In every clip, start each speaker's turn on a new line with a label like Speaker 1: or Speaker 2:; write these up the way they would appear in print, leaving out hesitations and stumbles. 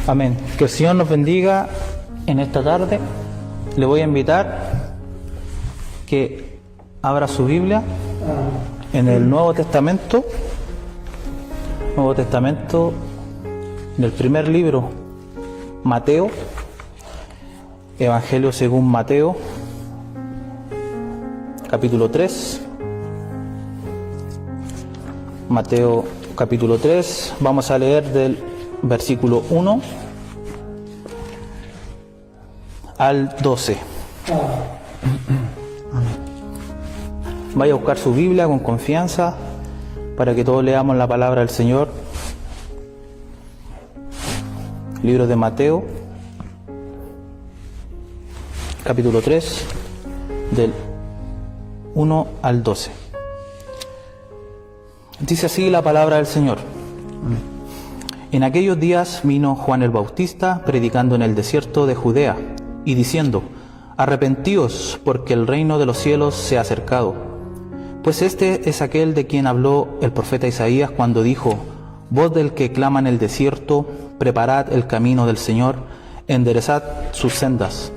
Speaker 1: Amén. Que el Señor nos bendiga en esta tarde. Le voy a invitar que abra su Biblia en el Nuevo Testamento, en el primer libro, Mateo, Evangelio según Mateo, capítulo 3. Mateo capítulo 3, vamos a leer del versículo 1 al 12. Vaya a buscar su Biblia con confianza para que todos leamos la palabra del Señor. Libro de Mateo, capítulo 3, del 1 al 12. Dice así la palabra del Señor. En aquellos días vino Juan el Bautista predicando en el desierto de Judea y diciendo: arrepentíos, porque el reino de los cielos se ha acercado. Pues este es aquel de quien habló el profeta Isaías cuando dijo: voz del que clama en el desierto, preparad el camino del Señor, enderezad sus sendas.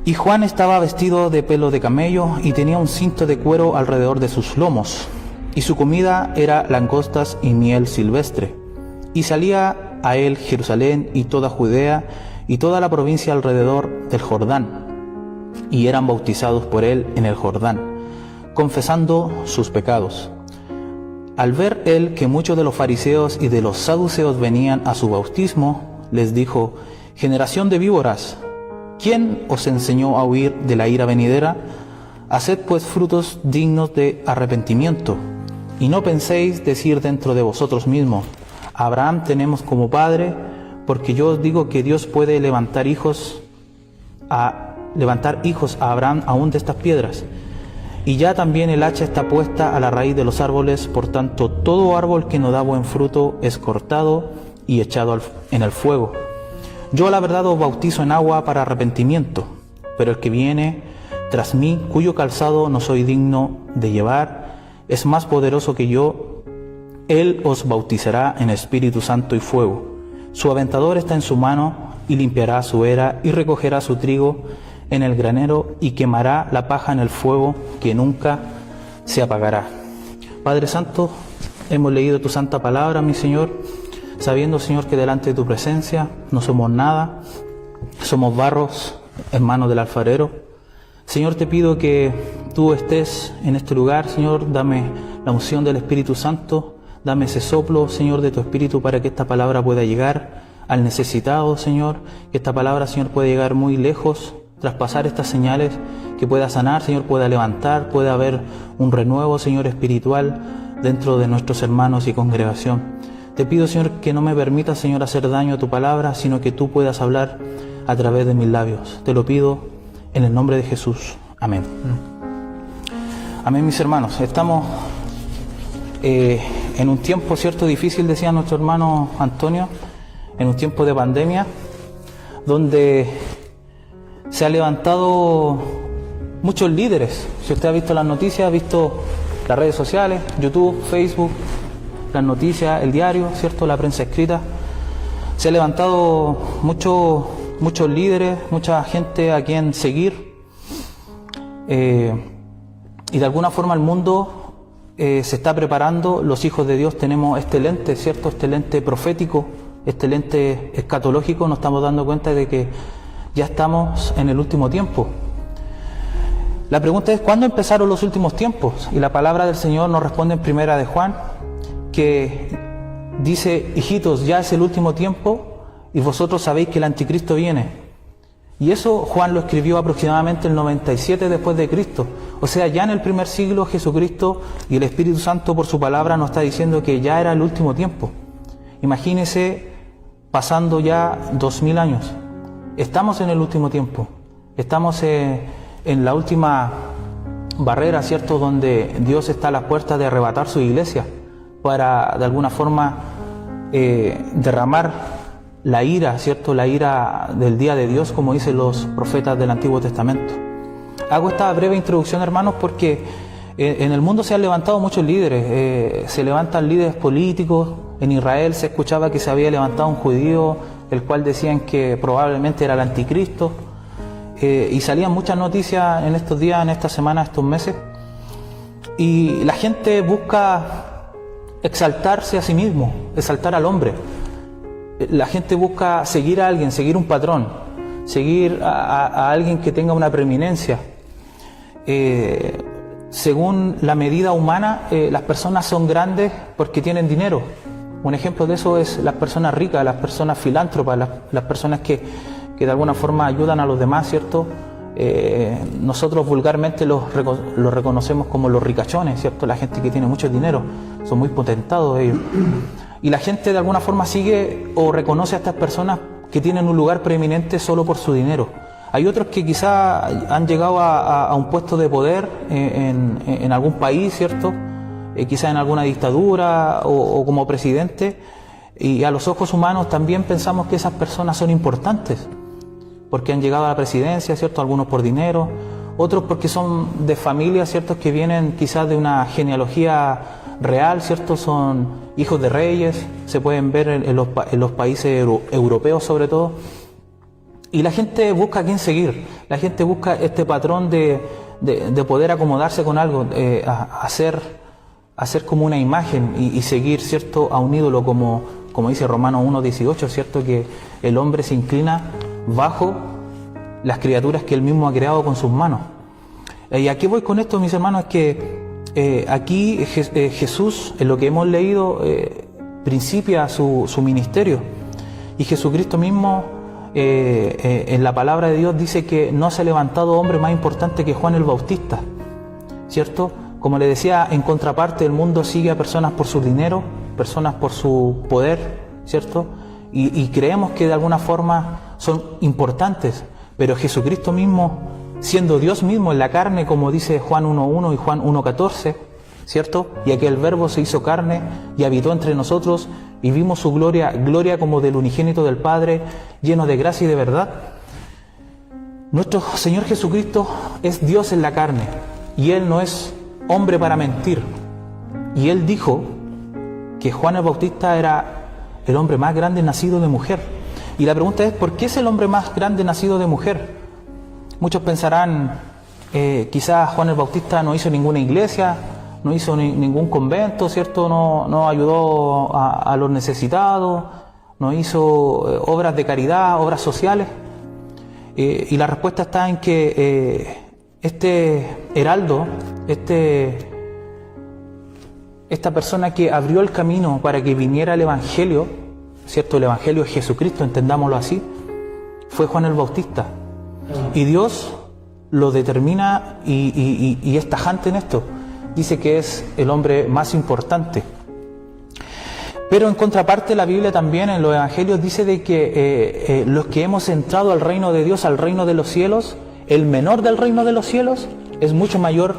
Speaker 1: Y Juan estaba vestido de pelo de camello y tenía un cinto de cuero alrededor de sus lomos, y su comida era langostas y miel silvestre. Y salía a él Jerusalén y toda Judea y toda la provincia alrededor del Jordán, y eran bautizados por él en el Jordán, confesando sus pecados. Al ver él que muchos de los fariseos y de los saduceos venían a su bautismo, les dijo: generación de víboras, ¿quién os enseñó a huir de la ira venidera? Haced pues frutos dignos de arrepentimiento, y no penséis decir dentro de vosotros mismos: Abraham tenemos como padre, porque yo os digo que Dios puede levantar hijos a Abraham aún de estas piedras. Y ya también el hacha está puesta a la raíz de los árboles, por tanto todo árbol que no da buen fruto es cortado y echado en el fuego. Yo a la verdad os bautizo en agua para arrepentimiento, pero el que viene tras mí, cuyo calzado no soy digno de llevar, es más poderoso que yo. Él os bautizará en Espíritu Santo y fuego. Su aventador está en su mano, y limpiará su era, y recogerá su trigo en el granero, y quemará la paja en el fuego, que nunca se apagará. Padre Santo, hemos leído tu santa palabra, mi Señor, sabiendo, Señor, que delante de tu presencia no somos nada, somos barros en manos del alfarero. Señor, te pido que tú estés en este lugar, Señor, dame la unción del Espíritu Santo, dame ese soplo, Señor, de tu Espíritu para que esta palabra pueda llegar al necesitado, Señor, que esta palabra, Señor, pueda llegar muy lejos, traspasar estas señales, que pueda sanar, Señor, pueda levantar, pueda haber un renuevo, Señor, espiritual dentro de nuestros hermanos y congregación. Te pido, Señor, que no me permitas, Señor, hacer daño a tu palabra, sino que tú puedas hablar a través de mis labios. Te lo pido en el nombre de Jesús. Amén. Amén, mis hermanos. Estamos en un tiempo, cierto, difícil, decía nuestro hermano Antonio, en un tiempo de pandemia, donde se han levantado muchos líderes. Si usted ha visto las noticias, ha visto las redes sociales, YouTube, Facebook, las noticias, el diario, cierto, la prensa escrita, se han levantado muchos líderes, mucha gente a quien seguir, y de alguna forma el mundo se está preparando. Los hijos de Dios tenemos este lente, ¿cierto? Este lente profético, este lente escatológico. Nos estamos dando cuenta de que ya estamos en el último tiempo. La pregunta es: ¿cuándo empezaron los últimos tiempos? Y la palabra del Señor nos responde en Primera de Juan, que dice: hijitos, ya es el último tiempo y vosotros sabéis que el anticristo viene. Y eso Juan lo escribió aproximadamente el 97 después de Cristo. O sea, ya en el primer siglo Jesucristo y el Espíritu Santo por su palabra nos está diciendo que ya era el último tiempo. Imagínense, pasando ya 2000 años. Estamos en el último tiempo. Estamos en la última barrera, ¿cierto? Donde Dios está a las puertas de arrebatar su iglesia para, de alguna forma, derramar la ira, ¿cierto? La ira del día de Dios, como dicen los profetas del Antiguo Testamento. Hago esta breve introducción, hermanos, porque en el mundo se han levantado muchos líderes. Se levantan líderes políticos. En Israel se escuchaba que se había levantado un judío el cual decían que probablemente era el anticristo. Y salían muchas noticias en estos días, en esta semana, estos meses. Y la gente busca exaltarse a sí mismo, exaltar al hombre. La gente busca seguir a alguien, seguir un patrón, seguir a alguien que tenga una preeminencia. Según la medida humana, las personas son grandes porque tienen dinero. Un ejemplo de eso es las personas ricas, las personas filántropas, las personas que de alguna forma ayudan a los demás, ¿cierto? Nosotros vulgarmente los reconocemos como los ricachones, ¿cierto? La gente que tiene mucho dinero, son muy potentados ellos. Y la gente de alguna forma sigue o reconoce a estas personas que tienen un lugar preeminente solo por su dinero. Hay otros que quizás han llegado a un puesto de poder en algún país, ¿cierto? Quizás en alguna dictadura o como presidente, y a los ojos humanos también pensamos que esas personas son importantes porque han llegado a la presidencia, ¿cierto? Algunos por dinero, otros porque son de familias, ¿cierto? Que vienen quizás de una genealogía real, ¿cierto? Son hijos de reyes, se pueden ver en los países europeos sobre todo. Y la gente busca a quién seguir, la gente busca este patrón de poder acomodarse con algo, hacer como una imagen y seguir, ¿cierto? A un ídolo como dice Romanos 1:18, ¿cierto? Que el hombre se inclina bajo las criaturas que él mismo ha creado con sus manos. ¿Y a qué voy con esto, mis hermanos? Es que aquí Jesús, en lo que hemos leído, principia su ministerio. Y Jesucristo mismo, en la palabra de Dios, dice que no se ha levantado hombre más importante que Juan el Bautista, ¿cierto? Como le decía, en contraparte, el mundo sigue a personas por su dinero, personas por su poder, ¿cierto? Y creemos que de alguna forma son importantes, pero Jesucristo mismo, siendo Dios mismo en la carne, como dice Juan 1:1 y Juan 1:14, ¿cierto? Y aquel verbo se hizo carne y habitó entre nosotros y vimos su gloria, gloria como del unigénito del Padre, lleno de gracia y de verdad. Nuestro Señor Jesucristo es Dios en la carne y Él no es hombre para mentir. Y Él dijo que Juan el Bautista era el hombre más grande nacido de mujer. Y la pregunta es, ¿por qué es el hombre más grande nacido de mujer? Muchos pensarán, quizás Juan el Bautista no hizo ninguna iglesia, no hizo ningún convento, ¿cierto? No ayudó a los necesitados, no hizo obras de caridad, obras sociales. Y la respuesta está en que este heraldo, esta persona que abrió el camino para que viniera el Evangelio, ¿cierto? El Evangelio es Jesucristo, entendámoslo así, fue Juan el Bautista. Y Dios lo determina y es tajante en esto. Dice que es el hombre más importante. Pero en contraparte, la Biblia también en los Evangelios dice de que los que hemos entrado al reino de Dios, al reino de los cielos, el menor del reino de los cielos es mucho mayor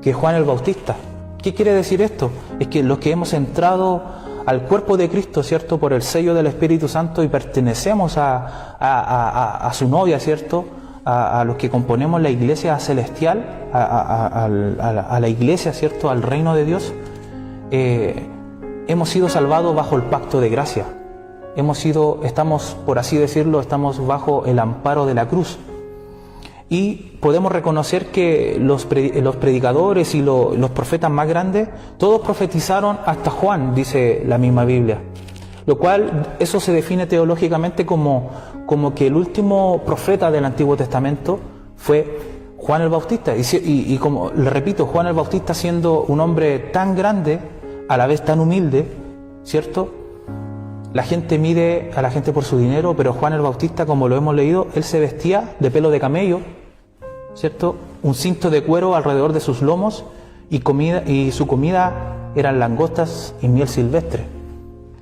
Speaker 1: que Juan el Bautista. ¿Qué quiere decir esto? Es que los que hemos entrado al cuerpo de Cristo, ¿cierto? Por el sello del Espíritu Santo y pertenecemos a su novia, ¿cierto? A los que componemos la iglesia celestial, a la iglesia, ¿cierto? Al reino de Dios, hemos sido salvados bajo el pacto de gracia. Estamos, por así decirlo, estamos bajo el amparo de la cruz. Y podemos reconocer que los predicadores y los profetas más grandes, todos profetizaron hasta Juan, dice la misma Biblia. Lo cual, eso se define teológicamente como que el último profeta del Antiguo Testamento fue Juan el Bautista. Y como le repito, Juan el Bautista, siendo un hombre tan grande, a la vez tan humilde, ¿cierto? La gente mide a la gente por su dinero, pero Juan el Bautista, como lo hemos leído, él se vestía de pelo de camello, ¿cierto? Un cinto de cuero alrededor de sus lomos y su comida eran langostas y miel silvestre.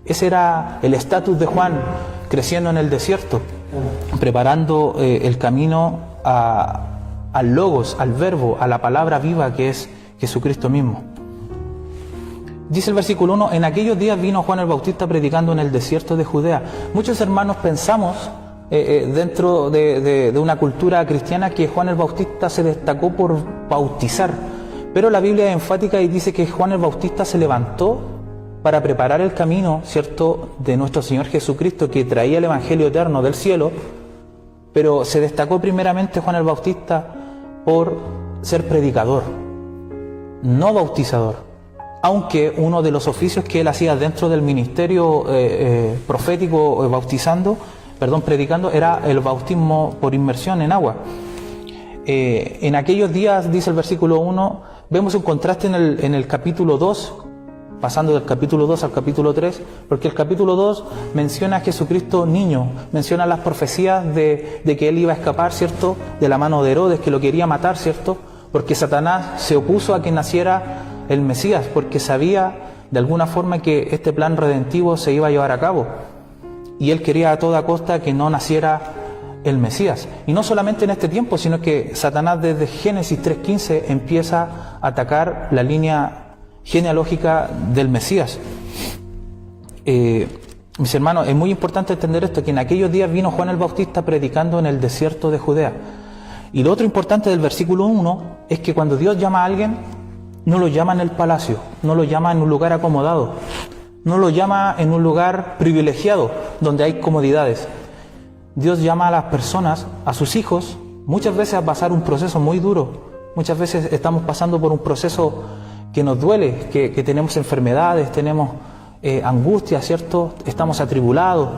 Speaker 1: Ese era el estatus de Juan creciendo en el desierto, preparando el camino al Logos, al Verbo, a la palabra viva que es Jesucristo mismo. Dice el versículo 1, en aquellos días vino Juan el Bautista predicando en el desierto de Judea. Muchos hermanos pensamos, dentro de una cultura cristiana, que Juan el Bautista se destacó por bautizar. Pero la Biblia es enfática y dice que Juan el Bautista se levantó para preparar el camino, ¿cierto?, de nuestro Señor Jesucristo, que traía el Evangelio eterno del cielo, pero se destacó primeramente Juan el Bautista por ser predicador, no bautizador, aunque uno de los oficios que él hacía dentro del ministerio profético predicando, era el bautismo por inmersión en agua. En aquellos días, dice el versículo 1, vemos un contraste en el capítulo 2, pasando del capítulo 2 al capítulo 3, porque el capítulo 2 menciona a Jesucristo niño, menciona las profecías de que él iba a escapar, ¿cierto?, de la mano de Herodes, que lo quería matar, ¿cierto?, porque Satanás se opuso a que naciera el Mesías, porque sabía de alguna forma que este plan redentivo se iba a llevar a cabo, y él quería a toda costa que no naciera el Mesías. Y no solamente en este tiempo, sino que Satanás desde Génesis 3:15 empieza a atacar la línea genealógica del Mesías. Mis hermanos, es muy importante entender esto, que en aquellos días vino Juan el Bautista predicando en el desierto de Judea. Y lo otro importante del versículo 1 es que cuando Dios llama a alguien, no lo llama en el palacio, no lo llama en un lugar acomodado, no lo llama en un lugar privilegiado, donde hay comodidades. Dios llama a las personas, a sus hijos, muchas veces a pasar un proceso muy duro. Muchas veces estamos pasando por un proceso que nos duele, que tenemos enfermedades, tenemos angustias, ¿cierto? Estamos atribulados,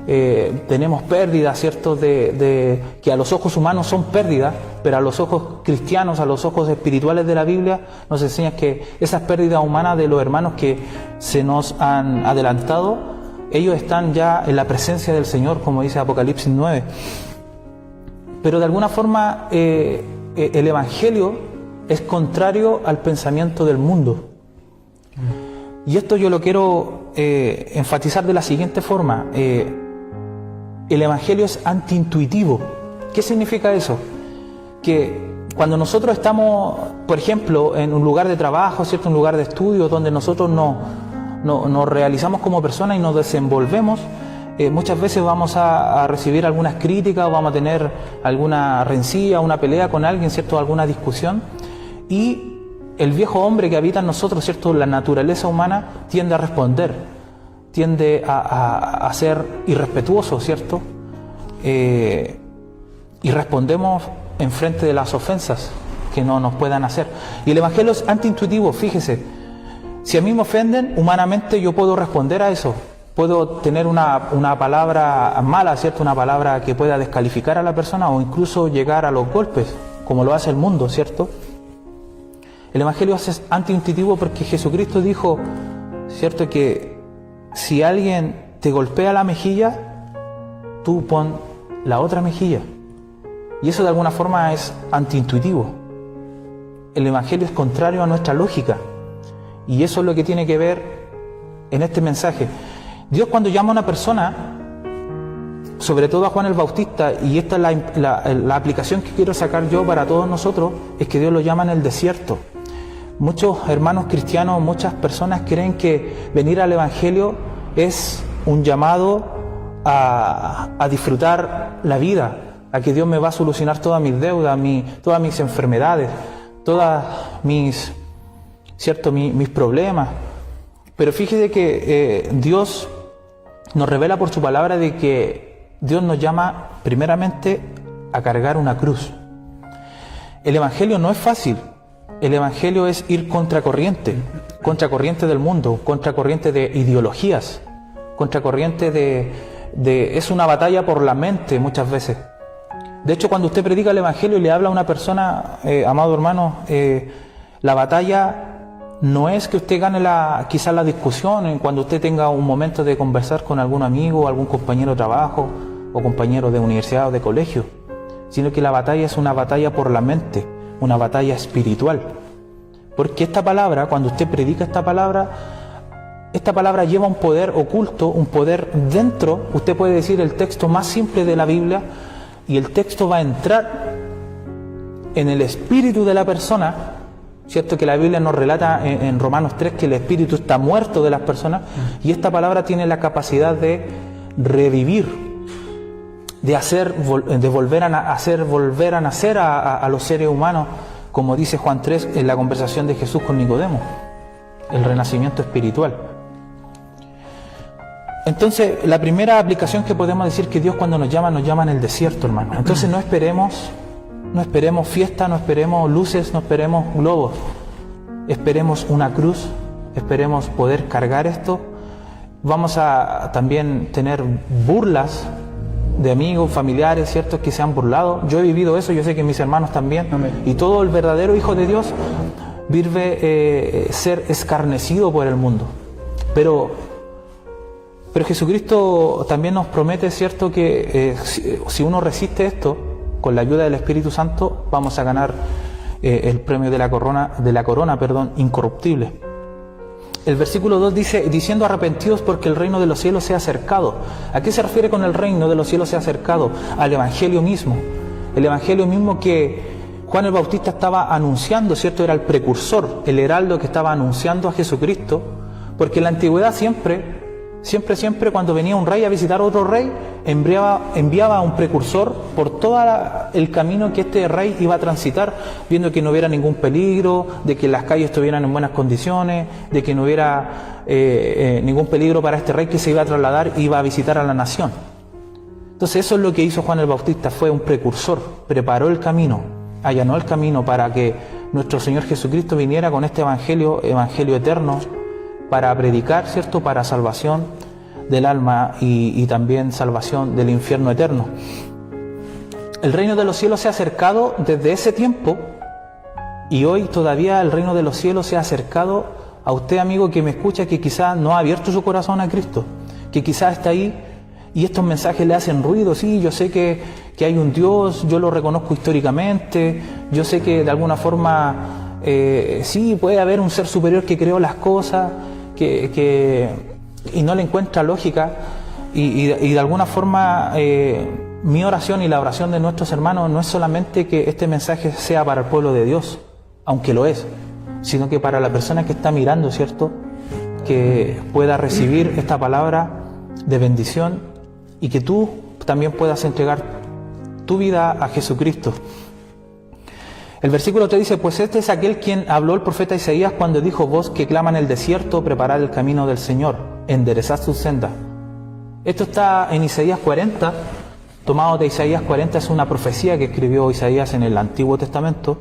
Speaker 1: tenemos pérdidas, ¿cierto? Que a los ojos humanos son pérdidas, pero a los ojos cristianos, a los ojos espirituales de la Biblia, nos enseña que esas pérdidas humanas de los hermanos que se nos han adelantado, ellos están ya en la presencia del Señor, como dice Apocalipsis 9. Pero de alguna forma el Evangelio es contrario al pensamiento del mundo. Y esto yo lo quiero enfatizar de la siguiente forma. El Evangelio es antiintuitivo. ¿Qué significa eso? Que cuando nosotros estamos, por ejemplo, en un lugar de trabajo, ¿cierto?, un lugar de estudio, donde nosotros nos realizamos como personas y nos desenvolvemos, muchas veces vamos a recibir algunas críticas, o vamos a tener alguna rencilla, una pelea con alguien, ¿cierto?, alguna discusión. Y el viejo hombre que habita en nosotros, ¿cierto?, la naturaleza humana, tiende a responder, tiende a ser irrespetuoso, ¿cierto? Y respondemos en frente de las ofensas que no nos puedan hacer. Y el Evangelio es antiintuitivo, fíjese. Si a mí me ofenden, humanamente yo puedo responder a eso. Puedo tener una palabra mala, ¿cierto?, una palabra que pueda descalificar a la persona o incluso llegar a los golpes, como lo hace el mundo, ¿cierto? El Evangelio es antiintuitivo porque Jesucristo dijo, ¿cierto?, que si alguien te golpea la mejilla, tú pon la otra mejilla. Y eso de alguna forma es antiintuitivo. El Evangelio es contrario a nuestra lógica. Y eso es lo que tiene que ver en este mensaje. Dios, cuando llama a una persona, sobre todo a Juan el Bautista, y esta es la aplicación que quiero sacar yo para todos nosotros, es que Dios lo llama en el desierto. Muchos hermanos cristianos, muchas personas creen que venir al Evangelio es un llamado a disfrutar la vida, a que Dios me va a solucionar todas mis deudas, todas mis enfermedades, todas mis problemas. Pero fíjese que Dios nos revela por su palabra de que Dios nos llama primeramente a cargar una cruz. El Evangelio no es fácil. El Evangelio es ir contracorriente del mundo, contracorriente de ideologías, contracorriente es una batalla por la mente muchas veces. De hecho, cuando usted predica el Evangelio y le habla a una persona, amado hermano, la batalla no es que usted gane quizás la discusión, cuando usted tenga un momento de conversar con algún amigo, algún compañero de trabajo o compañero de universidad o de colegio, sino que la batalla es una batalla por la mente, una batalla espiritual. Porque esta palabra, cuando usted predica esta palabra lleva un poder oculto, un poder dentro. Usted puede decir el texto más simple de la Biblia y el texto va a entrar en el espíritu de la persona, ¿cierto? Que la Biblia nos relata en Romanos 3 que el espíritu está muerto de las personas, y esta palabra tiene la capacidad de revivir, de volver a nacer a los seres humanos, como dice Juan 3 en la conversación de Jesús con Nicodemo, el renacimiento espiritual. Entonces, la primera aplicación que podemos decir que Dios cuando nos llama en el desierto, hermano. Entonces no esperemos fiesta, no esperemos luces, no esperemos globos. Esperemos una cruz, esperemos poder cargar esto. Vamos a también tener burlas de amigos, familiares, ¿cierto?, que se han burlado. Yo he vivido eso, yo sé que mis hermanos también. Amén. Y todo el verdadero hijo de Dios vive ser escarnecido por el mundo. Pero Jesucristo también nos promete, ¿cierto?, que si uno resiste esto, con la ayuda del Espíritu Santo, vamos a ganar el premio de la corona, incorruptible. El versículo 2 dice, diciendo arrepentidos porque el reino de los cielos se ha acercado. ¿A qué se refiere con el reino de los cielos se ha acercado? Al Evangelio mismo. El Evangelio mismo que Juan el Bautista estaba anunciando, ¿cierto? Era el precursor, el heraldo que estaba anunciando a Jesucristo, porque en la antigüedad siempre cuando venía un rey a visitar a otro rey, enviaba a un precursor por todo el camino que este rey iba a transitar, viendo que no hubiera ningún peligro, de que las calles estuvieran en buenas condiciones, de que no hubiera ningún peligro para este rey que se iba a trasladar y iba a visitar a la nación. Entonces eso es lo que hizo Juan el Bautista, fue un precursor, preparó el camino, allanó el camino para que nuestro Señor Jesucristo viniera con este evangelio eterno, para predicar, ¿cierto?, para salvación del alma y también salvación del infierno eterno. El reino de los cielos se ha acercado desde ese tiempo y hoy todavía el reino de los cielos se ha acercado a usted, amigo, que me escucha, que quizás no ha abierto su corazón a Cristo, que quizás está ahí y estos mensajes le hacen ruido. Sí, yo sé que hay un Dios, yo lo reconozco históricamente, yo sé que de alguna forma sí, puede haber un ser superior que creó las cosas, y no le encuentra lógica, y de alguna forma mi oración y la oración de nuestros hermanos no es solamente que este mensaje sea para el pueblo de Dios, aunque lo es, sino que para la persona que está mirando, ¿cierto?, que pueda recibir esta palabra de bendición y que tú también puedas entregar tu vida a Jesucristo. El versículo 3 dice, pues este es aquel quien habló el profeta Isaías cuando dijo, voz que clama en el desierto, preparad el camino del Señor, enderezad sus sendas. Esto está en Isaías 40, tomado de Isaías 40, es una profecía que escribió Isaías en el Antiguo Testamento,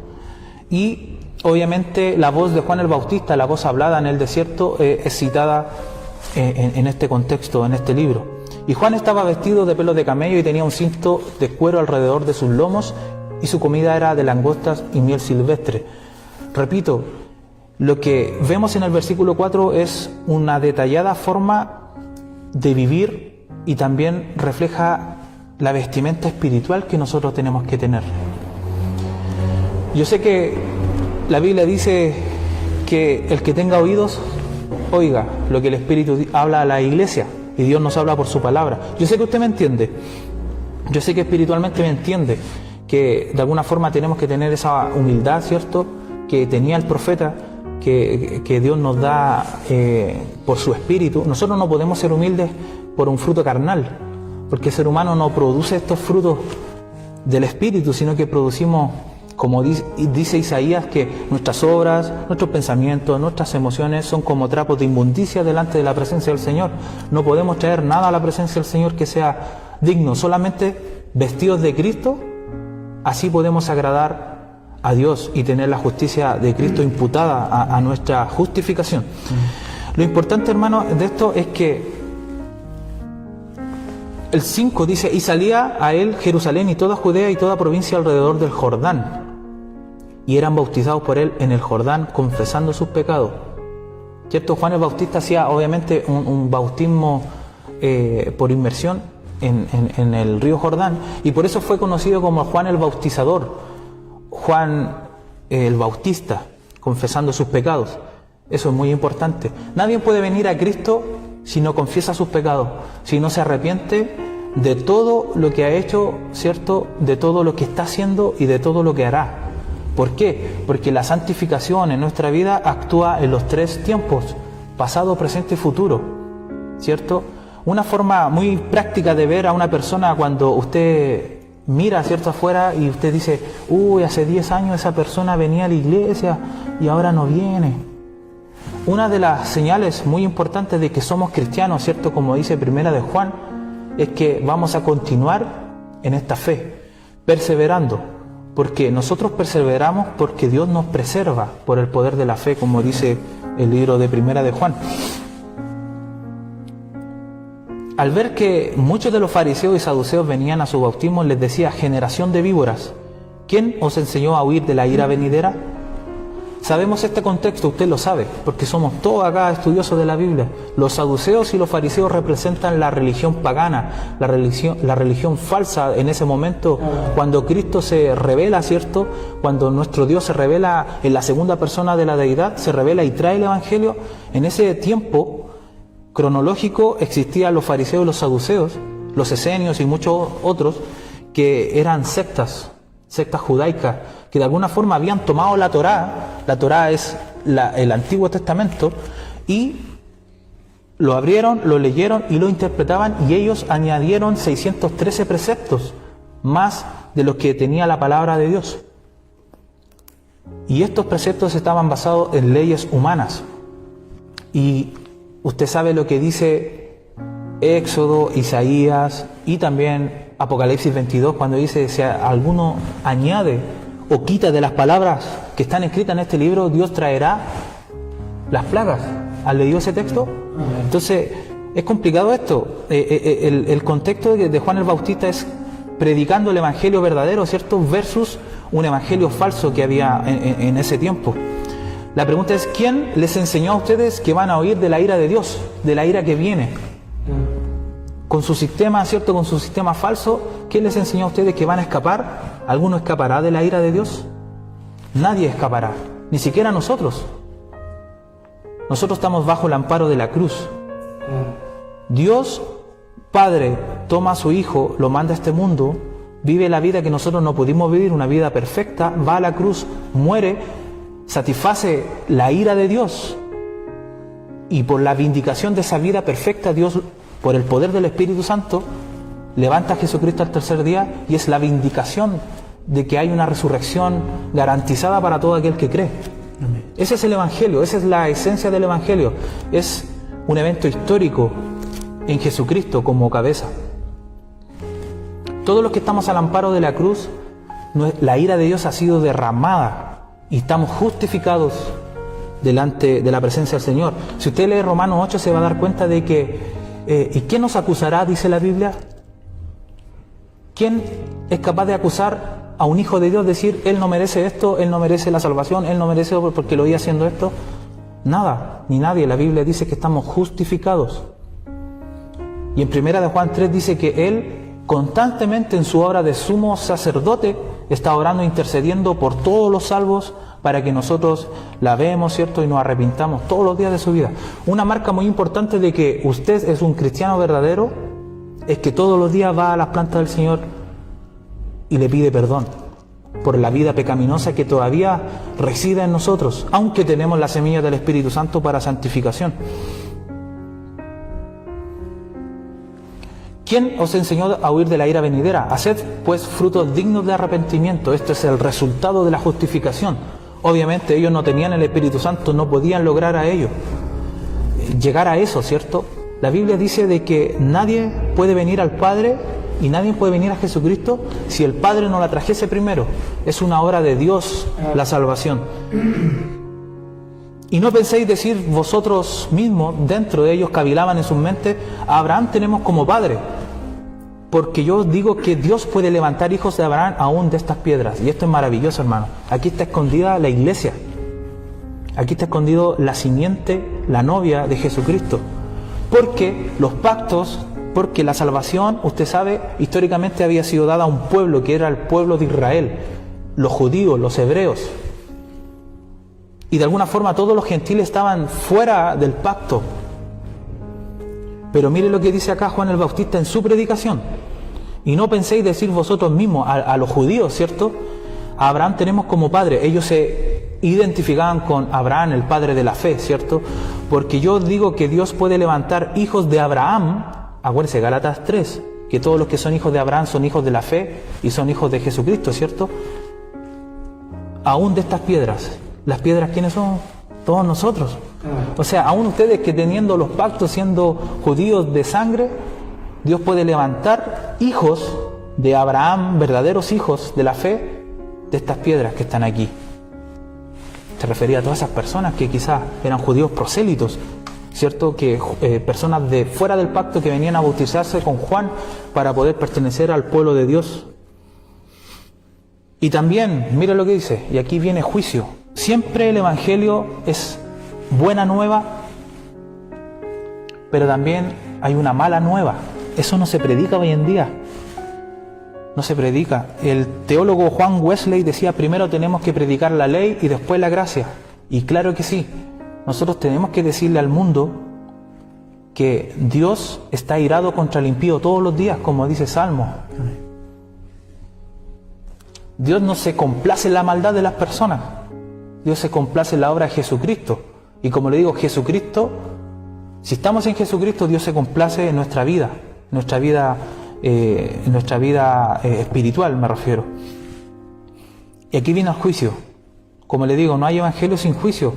Speaker 1: y obviamente la voz de Juan el Bautista, la voz hablada en el desierto, es citada en este contexto, en este libro. Y Juan estaba vestido de pelo de camello y tenía un cinto de cuero alrededor de sus lomos, y su comida era de langostas y miel silvestre. Repito, lo que vemos en el versículo 4 es una detallada forma de vivir y también refleja la vestimenta espiritual que nosotros tenemos que tener. Yo sé que la Biblia dice que el que tenga oídos, oiga lo que el Espíritu habla a la iglesia, y Dios nos habla por su palabra. Yo sé que usted me entiende, yo sé que espiritualmente me entiende, que de alguna forma tenemos que tener esa humildad, ¿cierto?, que tenía el profeta, que Dios nos da por su espíritu. Nosotros no podemos ser humildes por un fruto carnal, porque el ser humano no produce estos frutos del espíritu, sino que producimos, como dice Isaías, que nuestras obras, nuestros pensamientos, nuestras emociones son como trapos de inmundicia delante de la presencia del Señor. No podemos traer nada a la presencia del Señor que sea digno, solamente vestidos de Cristo. Así podemos agradar a Dios y tener la justicia de Cristo imputada a nuestra justificación. Lo importante, hermano, de esto es que el 5 dice, y salía a él Jerusalén y toda Judea y toda provincia alrededor del Jordán, y eran bautizados por él en el Jordán, confesando sus pecados. ¿Cierto? Juan el Bautista hacía obviamente un bautismo por inmersión en el río Jordán, y por eso fue conocido como Juan el Bautizador, Juan el Bautista, confesando sus pecados. Eso es muy importante. Nadie puede venir a Cristo si no confiesa sus pecados, si no se arrepiente de todo lo que ha hecho, ¿cierto?, de todo lo que está haciendo y de todo lo que hará. ¿Por qué? Porque la santificación en nuestra vida actúa en los 3 tiempos, pasado, presente y futuro, ¿cierto? Una forma muy práctica de ver a una persona cuando usted mira, ¿cierto?, afuera y usted dice, uy, hace 10 años esa persona venía a la iglesia y ahora no viene. una de las señales muy importantes de que somos cristianos, ¿cierto? Como dice Primera de Juan, es que vamos a continuar en esta fe, perseverando, porque nosotros perseveramos porque Dios nos preserva por el poder de la fe, como dice el libro de Primera de Juan. Al ver que muchos de los fariseos y saduceos venían a su bautismo, les decía: generación de víboras, ¿quién os enseñó a huir de la ira venidera? Sabemos este contexto, usted lo sabe, porque somos todos acá estudiosos de la Biblia. Los saduceos y los fariseos representan la religión pagana, la religión falsa en ese momento, cuando Cristo se revela, ¿cierto? Cuando nuestro Dios se revela en la segunda persona de la deidad, se revela y trae el Evangelio. En ese tiempo cronológico existían los fariseos y los saduceos, los esenios y muchos otros, que eran sectas judaicas, que de alguna forma habían tomado la Torá. La Torá es el Antiguo Testamento, y lo abrieron, lo leyeron y lo interpretaban, y ellos añadieron 613 preceptos más de los que tenía la palabra de Dios. Y estos preceptos estaban basados en leyes humanas. Y usted sabe lo que dice Éxodo, Isaías y también Apocalipsis 22, cuando dice: si alguno añade o quita de las palabras que están escritas en este libro, Dios traerá las plagas. ¿Has leído ese texto? Entonces, es complicado esto. El contexto de Juan el Bautista es predicando el evangelio verdadero, ¿cierto? Versus un evangelio falso que había en ese tiempo. La pregunta es: ¿quién les enseñó a ustedes que van a huir de la ira de Dios, de la ira que viene? Con su sistema, ¿cierto? Con su sistema falso, ¿quién les enseñó a ustedes que van a escapar? ¿Alguno escapará de la ira de Dios? Nadie escapará, ni siquiera nosotros. Nosotros estamos bajo el amparo de la cruz. Dios Padre toma a su Hijo, lo manda a este mundo, vive la vida que nosotros no pudimos vivir, una vida perfecta, va a la cruz, muere, satisface la ira de Dios, y por la vindicación de esa vida perfecta, Dios, por el poder del Espíritu Santo, levanta a Jesucristo al tercer día, y es la vindicación de que hay una resurrección garantizada para todo aquel que cree. Amén. Ese es el Evangelio, esa es la esencia del Evangelio. Es un evento histórico en Jesucristo como cabeza. Todos los que estamos al amparo de la cruz, la ira de Dios ha sido derramada y estamos justificados delante de la presencia del Señor. Si usted lee Romanos 8, se va a dar cuenta de que ¿y quién nos acusará?, dice la Biblia. ¿Quién es capaz de acusar a un hijo de Dios, decir: él no merece esto, él no merece la salvación, él no merece porque lo oí haciendo esto? Nada, ni nadie. La Biblia dice que estamos justificados. Y en Primera de Juan 3 dice que él constantemente en su obra de sumo sacerdote está orando e intercediendo por todos los salvos, para que nosotros la vemos, ¿cierto? Y nos arrepintamos todos los días de su vida. Una marca muy importante de que usted es un cristiano verdadero es que todos los días va a las plantas del Señor y le pide perdón por la vida pecaminosa que todavía reside en nosotros, aunque tenemos la semilla del Espíritu Santo para santificación. ¿Quién os enseñó a huir de la ira venidera? Haced pues frutos dignos de arrepentimiento. Esto es el resultado de la justificación. Obviamente ellos no tenían el Espíritu Santo, no podían lograr llegar a eso, ¿cierto? La Biblia dice de que nadie puede venir al Padre y nadie puede venir a Jesucristo si el Padre no la trajese primero. Es una obra de Dios la salvación. Y no penséis decir vosotros mismos, dentro de ellos cavilaban en sus mentes: a Abraham tenemos como padre. Porque yo os digo que Dios puede levantar hijos de Abraham aún de estas piedras. Y esto es maravilloso, hermano. Aquí está escondida la iglesia. Aquí está escondido la simiente, la novia de Jesucristo. Porque los pactos, porque la salvación, usted sabe, históricamente había sido dada a un pueblo que era el pueblo de Israel. Los judíos, los hebreos. Y de alguna forma todos los gentiles estaban fuera del pacto. Pero mire lo que dice acá Juan el Bautista en su predicación: y no penséis decir vosotros mismos a los judíos, ¿cierto? A Abraham tenemos como padre. Ellos se identificaban con Abraham, el padre de la fe, ¿cierto? Porque yo digo que Dios puede levantar hijos de Abraham. Acuérdense, Gálatas 3, que todos los que son hijos de Abraham son hijos de la fe y son hijos de Jesucristo, ¿cierto? Aún de estas piedras. ¿Las piedras quiénes son? Todos nosotros. O sea, aún ustedes que teniendo los pactos, siendo judíos de sangre, Dios puede levantar hijos de Abraham, verdaderos hijos de la fe, de estas piedras que están aquí. Se refería a todas esas personas que quizás eran judíos prosélitos, ¿cierto? Que personas de fuera del pacto que venían a bautizarse con Juan para poder pertenecer al pueblo de Dios. Y también, mire lo que dice, y aquí viene juicio. Siempre el Evangelio es buena nueva, pero también hay una mala nueva. Eso no se predica hoy en día. No se predica. El teólogo Juan Wesley decía, primero tenemos que predicar la ley y después la gracia. Y claro que sí. Nosotros tenemos que decirle al mundo que Dios está irado contra el impío todos los días, como dice Salmo. Dios no se complace en la maldad de las personas. Dios se complace en la obra de Jesucristo. Y como le digo, Jesucristo, si estamos en Jesucristo, Dios se complace en nuestra vida espiritual, me refiero. Y aquí viene el juicio. Como le digo, no hay evangelio sin juicio.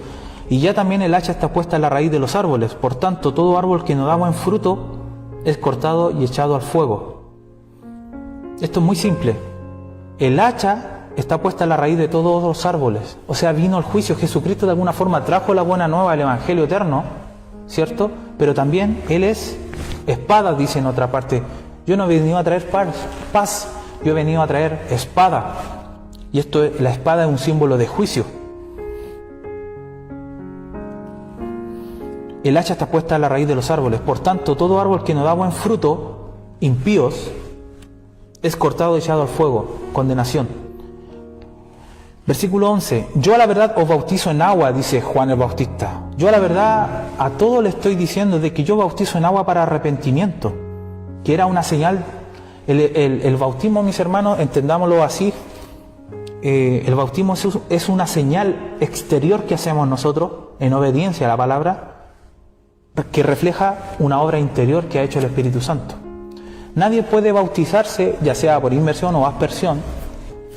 Speaker 1: Y ya también el hacha está puesta en la raíz de los árboles. Por tanto, todo árbol que no da buen fruto es cortado y echado al fuego. Esto es muy simple. El hacha está puesta en la raíz de todos los árboles. O sea, vino el juicio. Jesucristo de alguna forma trajo la buena nueva, el evangelio eterno, ¿cierto? Pero también Él es espada, dice en otra parte. Yo no he venido a traer paz, yo he venido a traer espada. Y la espada es un símbolo de juicio. El hacha está puesta en la raíz de los árboles. Por tanto, todo árbol que no da buen fruto, impíos, es cortado y echado al fuego. Condenación. Versículo 11. Yo a la verdad os bautizo en agua, dice Juan el Bautista. Yo a la verdad a todos le estoy diciendo de que yo bautizo en agua para arrepentimiento. Que era una señal. El bautismo, mis hermanos, entendámoslo así. El bautismo es una señal exterior que hacemos nosotros en obediencia a la palabra, que refleja una obra interior que ha hecho el Espíritu Santo. Nadie puede bautizarse, ya sea por inmersión o aspersión,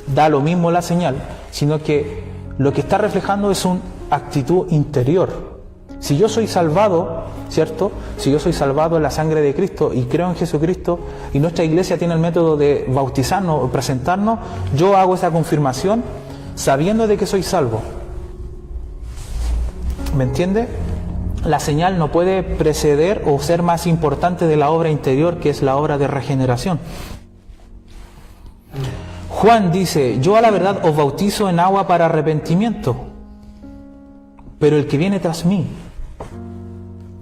Speaker 1: da lo mismo la señal, sino que lo que está reflejando es una actitud interior. Si yo soy salvado, ¿cierto? Si yo soy salvado en la sangre de Cristo y creo en Jesucristo, y nuestra iglesia tiene el método de bautizarnos o presentarnos, yo hago esa confirmación sabiendo de que soy salvo. ¿Me entiende? La señal no puede preceder o ser más importante de la obra interior, que es la obra de regeneración. Juan dice, yo a la verdad os bautizo en agua para arrepentimiento, pero el que viene tras mí,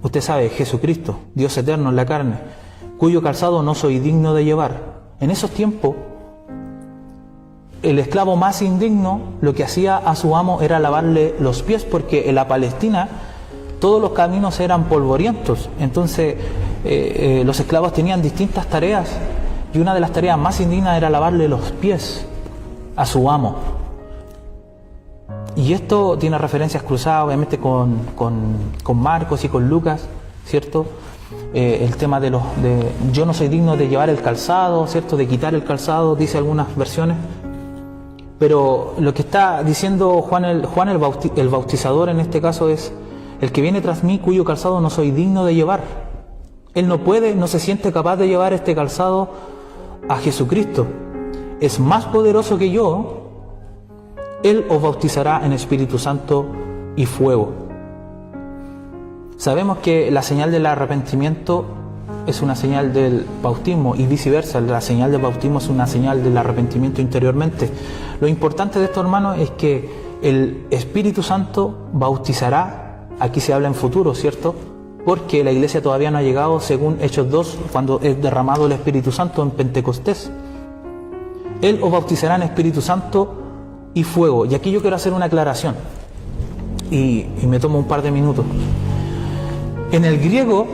Speaker 1: usted sabe, Jesucristo, Dios eterno en la carne, cuyo calzado no soy digno de llevar. En esos tiempos, el esclavo más indigno lo que hacía a su amo era lavarle los pies, porque en la Palestina todos los caminos eran polvorientos. Entonces los esclavos tenían distintas tareas, y una de las tareas más indignas era lavarle los pies a su amo. Y esto tiene referencias cruzadas obviamente con Marcos y con Lucas, ¿cierto? El tema de yo no soy digno de llevar el calzado, ¿cierto? De quitar el calzado, dice algunas versiones. Pero lo que está diciendo Juan el bautizador en este caso es: el que viene tras mí, cuyo calzado no soy digno de llevar. Él no se siente capaz de llevar este calzado a Jesucristo. Es más poderoso que yo. Él os bautizará en Espíritu Santo y fuego. Sabemos que la señal del arrepentimiento es una señal del bautismo y viceversa. La señal del bautismo es una señal del arrepentimiento interiormente. Lo importante de esto, hermanos, es que el Espíritu Santo bautizará. Aquí se habla en futuro, ¿cierto? Porque la iglesia todavía no ha llegado, según Hechos 2, cuando es derramado el Espíritu Santo en Pentecostés. Él os bautizará en Espíritu Santo y fuego. Y aquí yo quiero hacer una aclaración. Y me tomo un par de minutos. En el griego,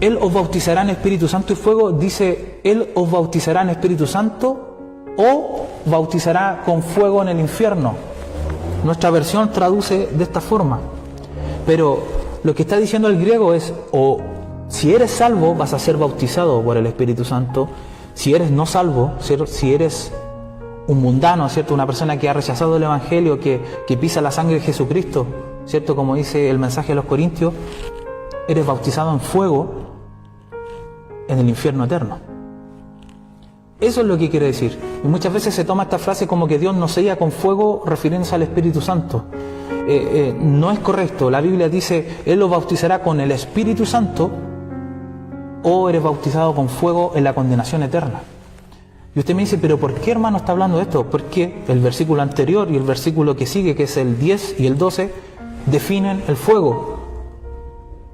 Speaker 1: Él os bautizará en Espíritu Santo y fuego, dice, Él os bautizará en Espíritu Santo o bautizará con fuego en el infierno. Nuestra versión traduce de esta forma. Pero lo que está diciendo el griego es, o si eres salvo, vas a ser bautizado por el Espíritu Santo. Si eres no salvo, si eres un mundano, ¿cierto? Una persona que ha rechazado el Evangelio, que pisa la sangre de Jesucristo, ¿cierto? Como dice el mensaje a los Corintios, eres bautizado en fuego en el infierno eterno. Eso es lo que quiere decir. Y muchas veces se toma esta frase como que Dios nos sella con fuego refiriéndose al Espíritu Santo. No es correcto. La Biblia dice, Él los bautizará con el Espíritu Santo, o eres bautizado con fuego en la condenación eterna. Y usted me dice, pero ¿por qué, hermano, está hablando de esto? Porque el versículo anterior y el versículo que sigue, que es el 10 y el 12, definen el fuego.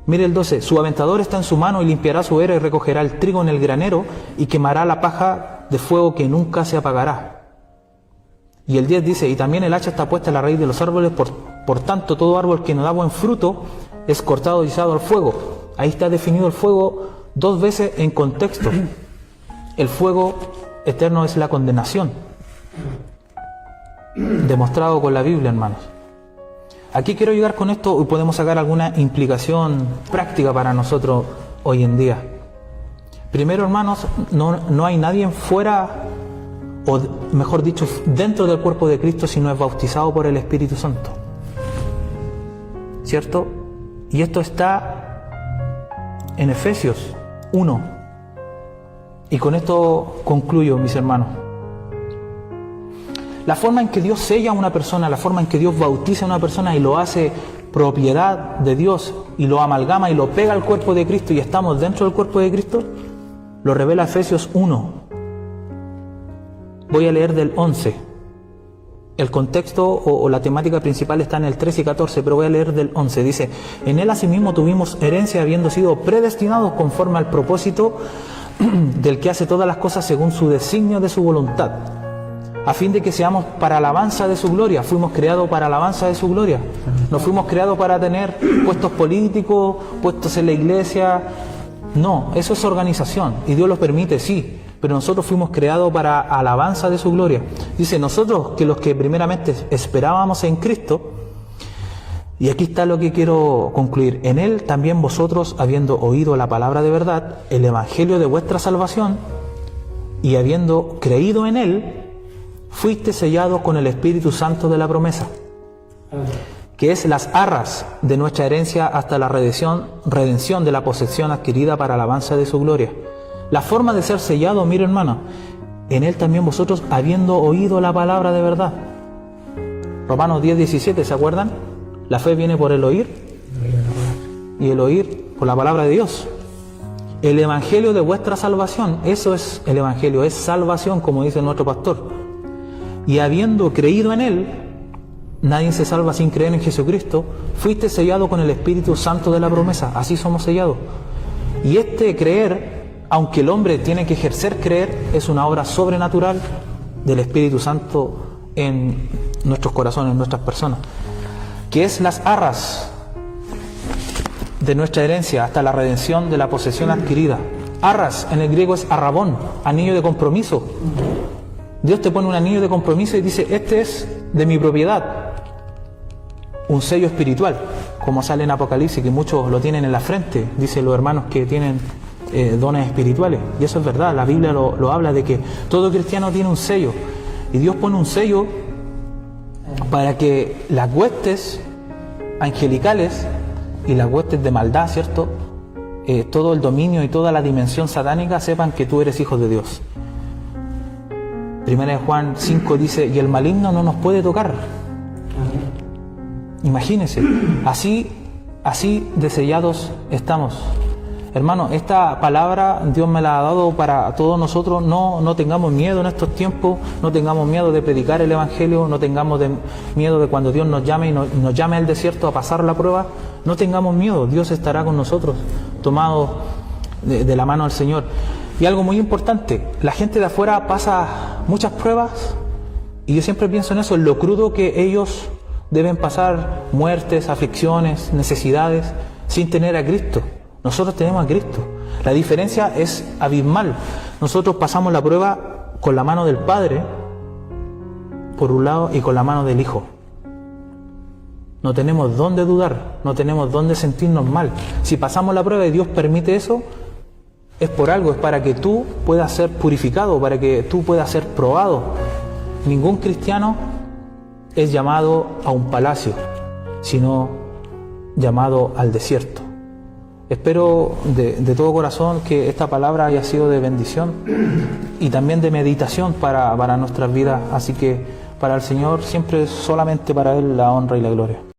Speaker 1: Mire el 12, su aventador está en su mano y limpiará su era y recogerá el trigo en el granero y quemará la paja de fuego que nunca se apagará. Y el 10 dice, y también el hacha está puesta en la raíz de los árboles, por tanto todo árbol que no da buen fruto es cortado y echado al fuego. Ahí está definido el fuego 2 veces en contexto. El fuego eterno es la condenación, demostrado con la Biblia, hermanos. Aquí quiero llegar con esto y podemos sacar alguna implicación práctica para nosotros hoy en día. Primero, hermanos, no hay nadie fuera, o mejor dicho, dentro del cuerpo de Cristo si no es bautizado por el Espíritu Santo. ¿Cierto? Y esto está en Efesios 1. Y con esto concluyo, mis hermanos. La forma en que Dios sella a una persona, la forma en que Dios bautiza a una persona y lo hace propiedad de Dios y lo amalgama y lo pega al cuerpo de Cristo y estamos dentro del cuerpo de Cristo, lo revela Efesios 1. Voy a leer del 11. El contexto o la temática principal está en el 13 y 14, pero voy a leer del 11. Dice, en él asimismo tuvimos herencia habiendo sido predestinados conforme al propósito del que hace todas las cosas según su designio de su voluntad, a fin de que seamos para alabanza de su gloria. Fuimos creados para alabanza de su gloria. No fuimos creados para tener puestos políticos, puestos en la iglesia. No, eso es organización y Dios lo permite, sí, pero nosotros fuimos creados para alabanza de su gloria. Dice, nosotros que los que primeramente esperábamos en Cristo, y aquí está lo que quiero concluir, en Él también vosotros, habiendo oído la palabra de verdad, el evangelio de vuestra salvación, y habiendo creído en Él, fuiste sellados con el Espíritu Santo de la promesa, que es las arras de nuestra herencia hasta la redención de la posesión adquirida para alabanza de su gloria. La forma de ser sellado, mire, hermano, en Él también vosotros, habiendo oído la palabra de verdad. Romanos 10:17, ¿se acuerdan? La fe viene por el oír y el oír por la palabra de Dios. El evangelio de vuestra salvación, eso es el evangelio, es salvación, como dice nuestro pastor. Y habiendo creído en Él, nadie se salva sin creer en Jesucristo, fuiste sellado con el Espíritu Santo de la promesa. Así somos sellados. Y este creer, aunque el hombre tiene que ejercer creer, es una obra sobrenatural del Espíritu Santo en nuestros corazones, en nuestras personas, que es las arras de nuestra herencia hasta la redención de la posesión adquirida. Arras en el griego es arrabón, anillo de compromiso. Dios te pone un anillo de compromiso y dice, este es de mi propiedad. Un sello espiritual, como sale en Apocalipsis, que muchos lo tienen en la frente, dicen los hermanos que tienen dones espirituales. Y eso es verdad, la Biblia lo habla de que todo cristiano tiene un sello. Y Dios pone un sello para que las huestes angelicales y las huestes de maldad, ¿cierto? Todo el dominio y toda la dimensión satánica sepan que tú eres hijo de Dios. Primera de Juan 5 dice, y el maligno no nos puede tocar. Imagínense, así de sellados estamos. Hermano, esta palabra Dios me la ha dado para todos nosotros. No tengamos miedo en estos tiempos, no tengamos miedo de predicar el Evangelio, no tengamos miedo de cuando Dios nos llame y nos llame al desierto a pasar la prueba. No tengamos miedo, Dios estará con nosotros, tomados de la mano del Señor. Y algo muy importante, la gente de afuera pasa muchas pruebas y yo siempre pienso en eso, en lo crudo que ellos deben pasar, muertes, aflicciones, necesidades, sin tener a Cristo. Nosotros tenemos a Cristo. La diferencia es abismal. Nosotros pasamos la prueba con la mano del Padre, por un lado, y con la mano del Hijo. No tenemos dónde dudar, no tenemos dónde sentirnos mal. Si pasamos la prueba y Dios permite eso, es por algo, es para que tú puedas ser purificado, para que tú puedas ser probado. Ningún cristiano es llamado a un palacio, sino llamado al desierto. Espero de todo corazón que esta palabra haya sido de bendición y también de meditación para nuestras vidas. Así que para el Señor siempre solamente para Él la honra y la gloria.